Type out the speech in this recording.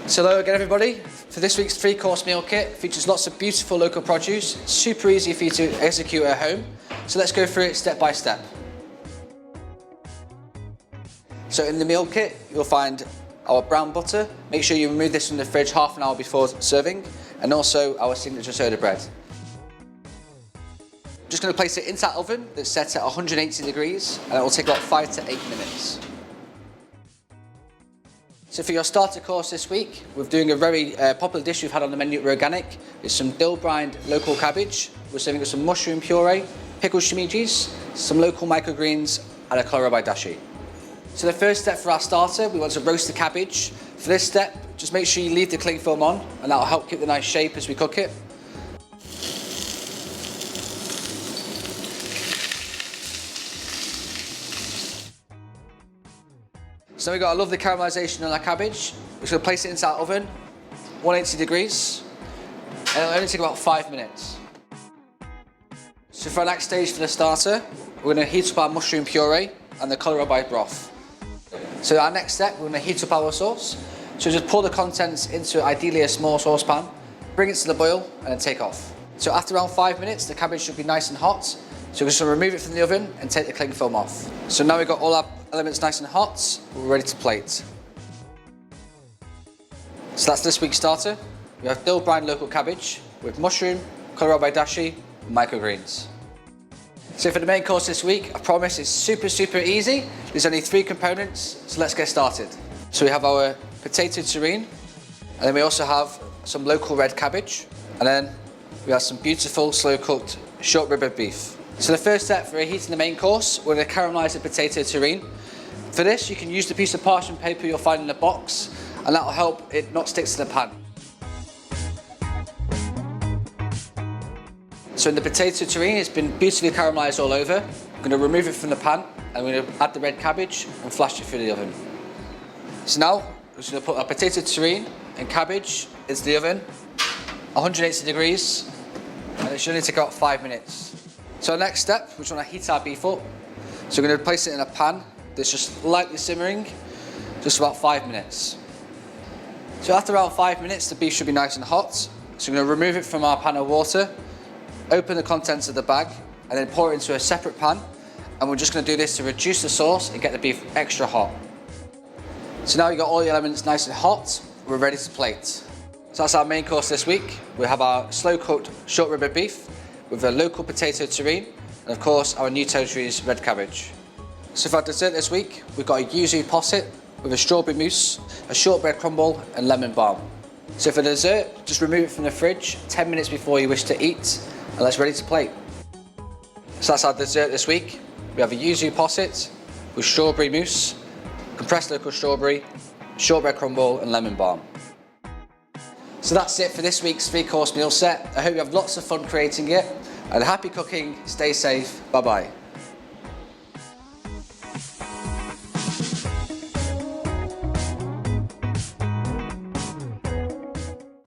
So hello again everybody. For this week's 3-course meal kit, features lots of beautiful local produce, super easy for you to execute at home. So let's go through it step by step. So in the meal kit, you'll find our brown butter. Make sure you remove this from the fridge half an hour before serving, and also our signature soda bread. Just going to place it into that oven that's set at 180 degrees, and it will take about 5 to 8 minutes. So for your starter course this week, we're doing a very popular dish we've had on the menu at Roganic. It's some dill-brined local cabbage. We're serving with some mushroom puree, pickled shimijis, some local microgreens, and a kohlrabi dashi. So the first step for our starter, we want to roast the cabbage. For this step, just make sure you leave the cling film on, and that will help keep the nice shape as we cook it. So we've got a lovely caramelisation on our cabbage. We're just going to place it into our oven, 180 degrees, and it'll only take about 5 minutes. So for our next stage for the starter, we're going to heat up our mushroom puree and the kohlrabi broth. So our next step, we're going to heat up our sauce. So just pour the contents into ideally a small saucepan, bring it to the boil, and then take off. So after around 5 minutes, the cabbage should be nice and hot. So we're just going to remove it from the oven and take the cling film off. So now we've got all our elements nice and hot, we're ready to plate. So that's this week's starter. We have dill-brined local cabbage with mushroom, kohlrabi dashi, and microgreens. So for the main course this week, I promise it's super easy. There's only 3 components, so let's get started. So we have our potato terrine, and then we also have some local red cabbage, and then we have some beautiful slow-cooked short rib of beef. So the first step for heating the main course, we're going to caramelise the potato terrine. For this, you can use the piece of parchment paper you'll find in the box, and that will help it not stick to the pan. So in the potato terrine, it's been beautifully caramelised all over. I'm going to remove it from the pan, and we're going to add the red cabbage and flash it through the oven. So now, we're just going to put our potato terrine and cabbage into the oven, 180 degrees, and it should only take about 5 minutes. So our next step, we just want to heat our beef up. So we're going to place it in a pan that's just lightly simmering, just about 5 minutes. So after around 5 minutes, the beef should be nice and hot. So we're going to remove it from our pan of water, open the contents of the bag, and then pour it into a separate pan. And we're just going to do this to reduce the sauce and get the beef extra hot. So now you've got all the elements nice and hot, we're ready to plate. So that's our main course this week. We have our slow-cooked short rib of beef with a local potato terrine, and of course our new territory's red cabbage. So for our dessert this week, we've got a yuzu posset with a strawberry mousse, a shortbread crumble, and lemon balm. So for dessert, just remove it from the fridge 10 minutes before you wish to eat, and that's ready to plate. So that's our dessert this week. We have a yuzu posset with strawberry mousse, compressed local strawberry, shortbread crumble, and lemon balm. So that's it for this week's 3-course meal set. I hope you have lots of fun creating it, and happy cooking, stay safe, bye bye.